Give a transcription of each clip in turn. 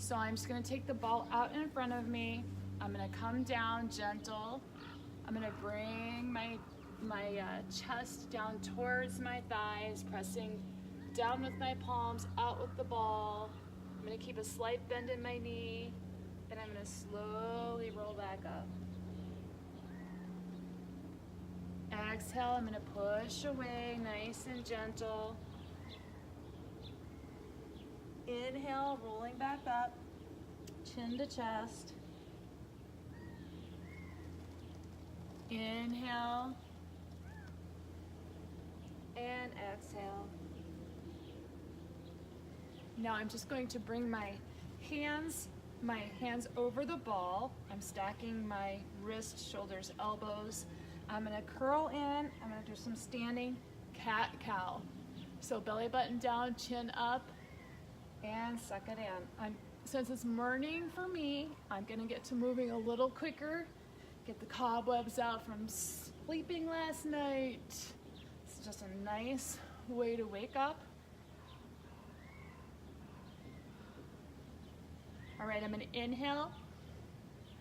So I'm just gonna take the ball out in front of me. I'm gonna come down gentle. I'm gonna bring my chest down towards my thighs, pressing down with my palms, out with the ball. I'm gonna keep a slight bend in my knee, and I'm gonna slowly roll back up. Exhale, I'm gonna push away, nice and gentle. Inhale, rolling back up, chin to chest. Inhale, and exhale. Now I'm just going to bring my hands over the ball. I'm stacking my wrists, shoulders, elbows. I'm gonna curl in, I'm gonna do some standing cat-cow. So belly button down, chin up, and suck it in. Since it's morning for me, I'm gonna get to moving a little quicker, get the cobwebs out from sleeping last night. It's just a nice way to wake up. All right, I'm gonna inhale.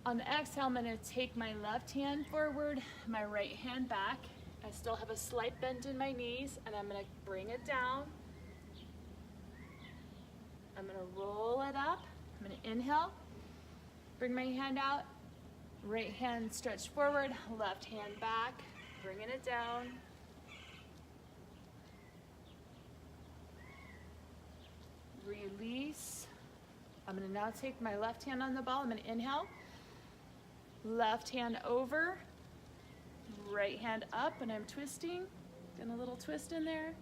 On the exhale, I'm gonna take my left hand forward, my right hand back. I still have a slight bend in my knees, and I'm gonna bring it down. I'm gonna roll it up. I'm gonna inhale, bring my hand out, right hand stretch forward, left hand back, bringing it down. Release. I'm gonna now take my left hand on the ball. I'm gonna inhale, left hand over, right hand up, and I'm twisting. Getting a little twist in there.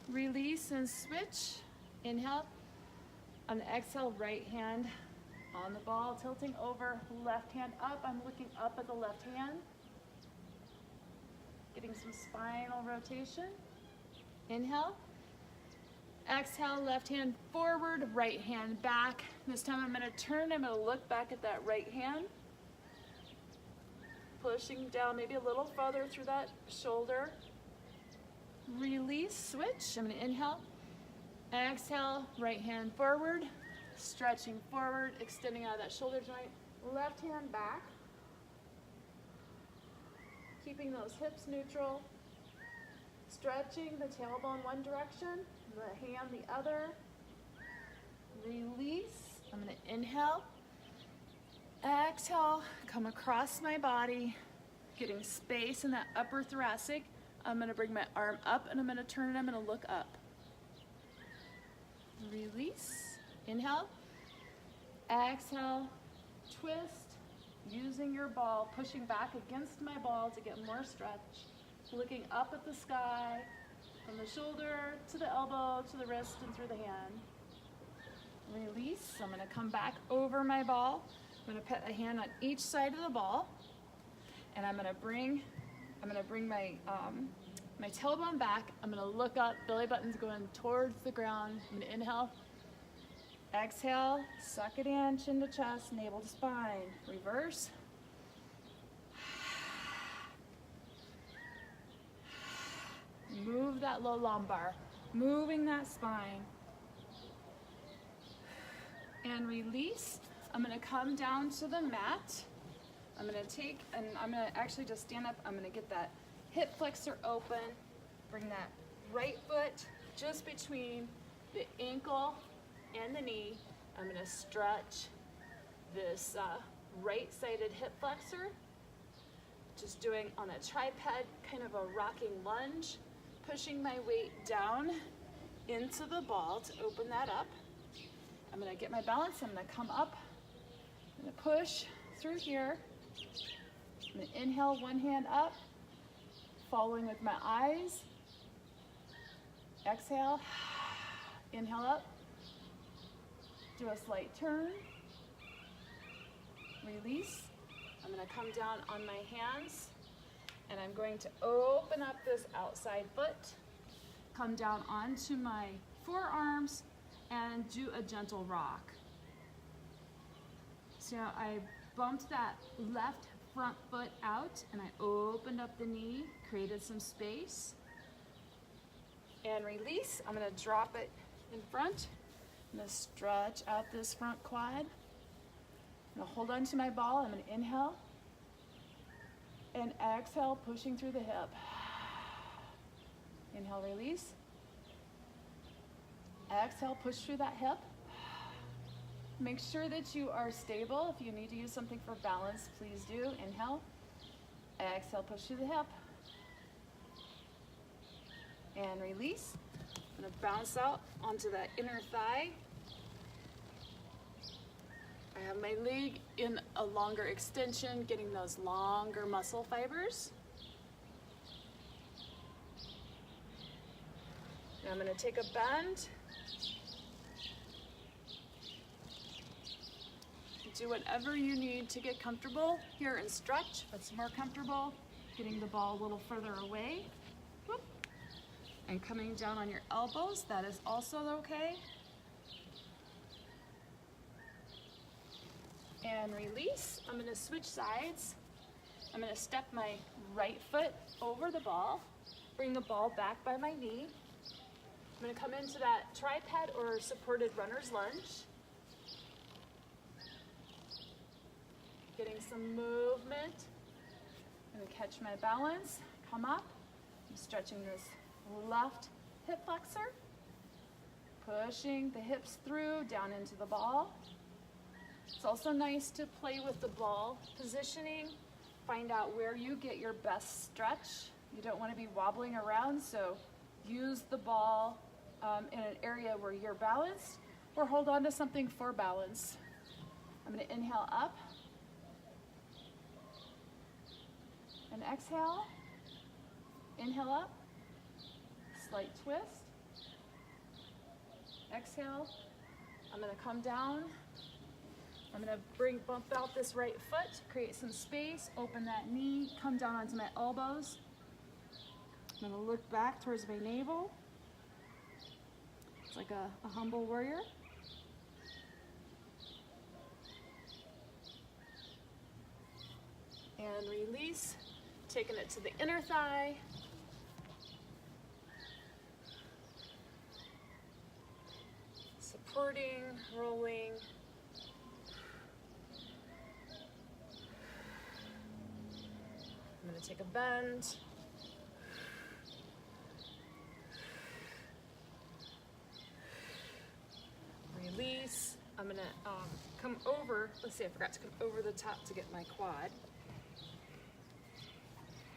Release and switch. Inhale. On the exhale, right hand on the ball, tilting over, left hand up. I'm looking up at the left hand. Getting some spinal rotation. Inhale. Exhale, left hand forward, right hand back. This time I'm gonna turn, I'm gonna look back at that right hand. Pushing down maybe a little further through that shoulder. Release, switch. I'm gonna inhale. Exhale, right hand forward, stretching forward, extending out of that shoulder joint. Left hand back. Keeping those hips neutral. Stretching the tailbone one direction, the hand the other. Release. I'm gonna inhale. Exhale, come across my body, getting space in that upper thoracic. I'm gonna bring my arm up and I'm gonna turn and I'm gonna look up. Release. Inhale. Exhale. Twist. Using your ball, pushing back against my ball to get more stretch. Looking up at the sky, from the shoulder to the elbow, to the wrist, and through the hand. Release. I'm gonna come back over my ball. I'm gonna put a hand on each side of the ball, and I'm gonna bring my my tailbone back. I'm gonna look up, belly button's going towards the ground. I'm gonna inhale. Exhale, suck it in, chin to chest, navel to spine. Reverse. Move that low lumbar, moving that spine. And release. I'm gonna come down to the mat. I'm gonna take, and I'm gonna actually just stand up. I'm gonna get that hip flexor open. Bring that right foot just between the ankle and the knee. I'm gonna stretch this right-sided hip flexor. Just doing on a tripod, kind of a rocking lunge. Pushing my weight down into the ball to open that up. I'm gonna get my balance, I'm gonna come up, I'm gonna push through here. I'm gonna inhale, one hand up, following with my eyes. Exhale, inhale up, do a slight turn, release. I'm gonna come down on my hands, and I'm going to open up this outside foot, come down onto my forearms, and do a gentle rock. So I bumped that left front foot out, and I opened up the knee, created some space, and release. I'm gonna drop it in front, I'm gonna stretch out this front quad. I'm gonna hold on to my ball. I'm gonna inhale and exhale, pushing through the hip. Inhale, release. Exhale, push through that hip. Make sure that you are stable. If you need to use something for balance, please do. Inhale. Exhale, push through the hip. And release. I'm gonna bounce out onto that inner thigh. I have my leg in a longer extension, getting those longer muscle fibers. Now I'm gonna take a bend. Do whatever you need to get comfortable here and stretch. If it's more comfortable, getting the ball a little further away. Whoop. And coming down on your elbows, that is also okay. And release. I'm gonna switch sides. I'm gonna step my right foot over the ball, bring the ball back by my knee. I'm gonna come into that tripod or supported runner's lunge. Getting some movement. I'm gonna catch my balance, come up. I'm stretching this left hip flexor, pushing the hips through, down into the ball. It's also nice to play with the ball positioning, find out where you get your best stretch. You don't want to be wobbling around, so use the ball in an area where you're balanced, or hold on to something for balance. I'm going to inhale up and exhale. Inhale up, slight twist. Exhale. I'm going to come down. I'm going to bump out this right foot, create some space, open that knee, come down onto my elbows. I'm going to look back towards my navel. It's like a humble warrior. And release, taking it to the inner thigh. Supporting, rolling. I'm going to take a bend. Release. I'm going to come over. Let's see, I forgot to come over the top to get my quad.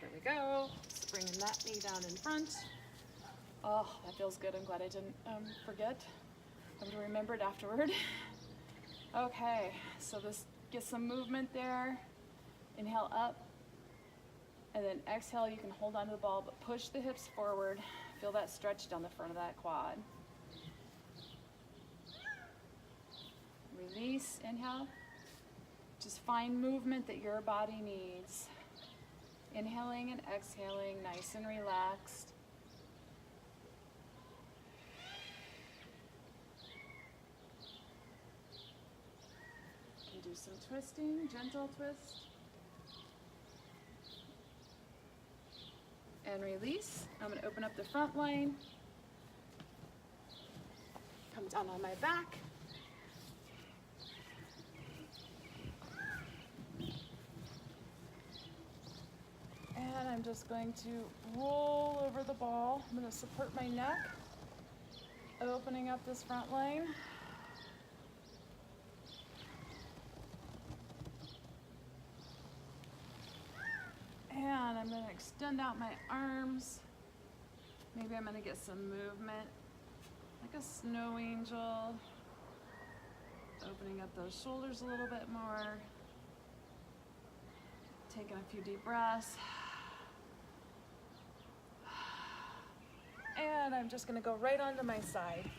There we go. Just bringing that knee down in front. Oh, that feels good. I'm glad I didn't forget. I'm going to remember it afterward. Okay, so this get some movement there. Inhale up. And then exhale, you can hold onto the ball, but push the hips forward. Feel that stretch down the front of that quad. Release, inhale. Just find movement that your body needs. Inhaling and exhaling, nice and relaxed. You can do some twisting, gentle twist. And release. I'm going to open up the front line. Come down on my back. And I'm just going to roll over the ball. I'm going to support my neck, opening up this front line. And I'm going to extend out my arms. Maybe I'm going to get some movement, like a snow angel. Opening up those shoulders a little bit more. Taking a few deep breaths. And I'm just going to go right onto my side.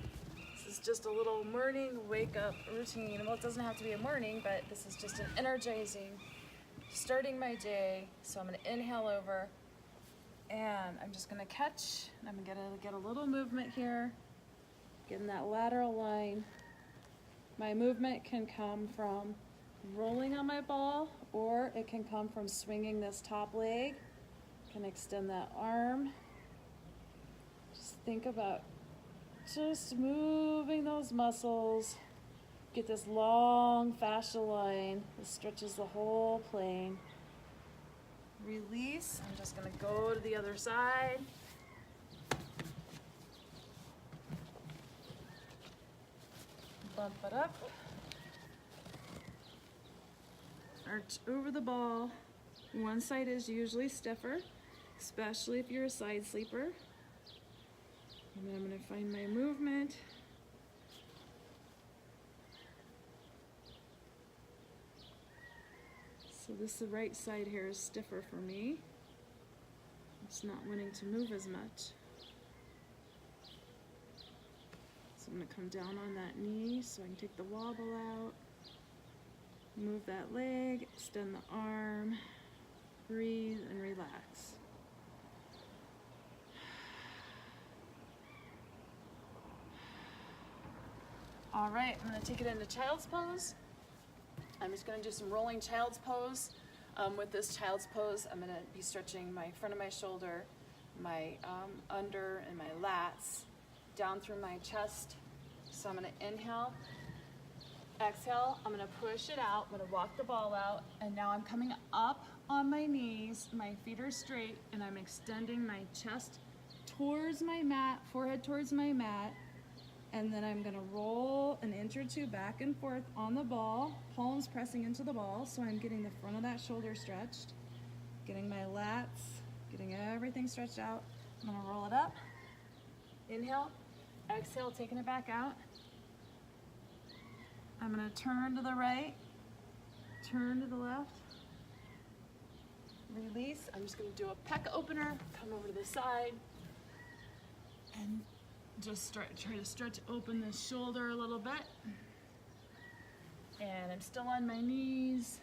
This is just a little morning wake up routine. Well, it doesn't have to be a morning, but this is just an energizing, starting my day. So I'm going to inhale over, and I'm just going to catch. I'm going to get a little movement here, getting that lateral line. My movement can come from rolling on my ball, or it can come from swinging this top leg. Can extend that arm. Just think about Just moving those muscles. Get this long fascia line that stretches the whole plane. Release. I'm just going to go to the other side. Bump it up. Arch over the ball. One side is usually stiffer, especially if you're a side sleeper. And then I'm going to find my movement. So this right side here is stiffer for me. It's not wanting to move as much. So I'm going to come down on that knee so I can take the wobble out. Move that leg, extend the arm, breathe and relax. All right, I'm going to take it into child's pose. I'm just going to do some rolling child's pose. With this child's pose, I'm going to be stretching my front of my shoulder, my under and my lats, down through my chest. So I'm going to inhale, exhale, I'm going to push it out, I'm going to walk the ball out, and now I'm coming up on my knees, my feet are straight, and I'm extending my chest towards my mat, forehead towards my mat, and then I'm going to roll an inch or two back and forth on the ball, palms pressing into the ball, so I'm getting the front of that shoulder stretched, getting my lats, getting everything stretched out. I'm going to roll it up, inhale, exhale, taking it back out. I'm going to turn to the right, turn to the left, release. I'm just going to do a pec opener, come over to the side, and just try to stretch open the shoulder a little bit. And I'm still on my knees.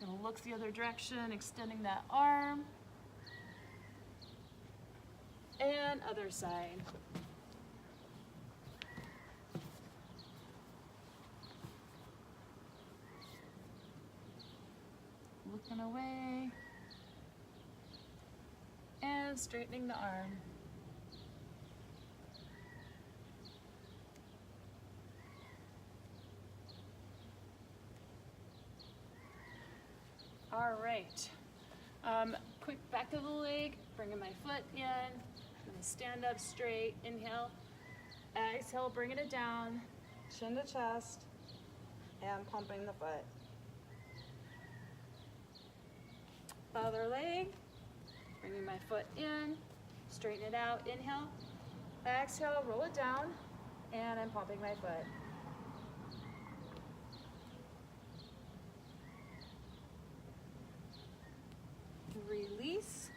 I'm going to look the other direction, extending that arm. And other side. Looking away. And straightening the arm. All right, quick back of the leg, bringing my foot in, I'm gonna stand up straight, inhale, exhale, bringing it down, chin to chest, and pumping the foot. Other leg, bringing my foot in, straighten it out, inhale, exhale, roll it down, and I'm pumping my foot. Release.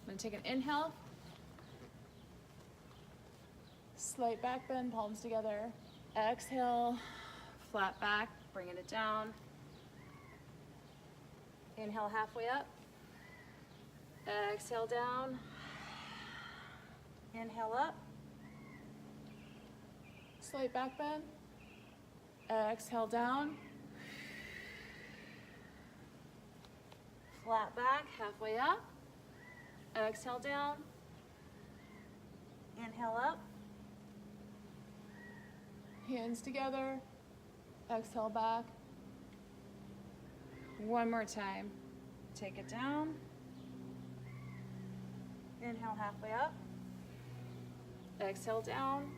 I'm going to take an inhale. Slight back bend, palms together. Exhale, flat back, bringing it down. Inhale halfway up. Exhale down. Inhale up. Slight back bend. Exhale down. Flat back, halfway up. Exhale down. Inhale up. Hands together. Exhale back. One more time. Take it down. Inhale halfway up. Exhale down.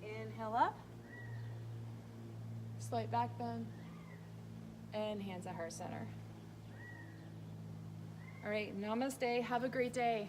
Inhale up. Slight back bend. And hands at heart center. All right, namaste. Have a great day.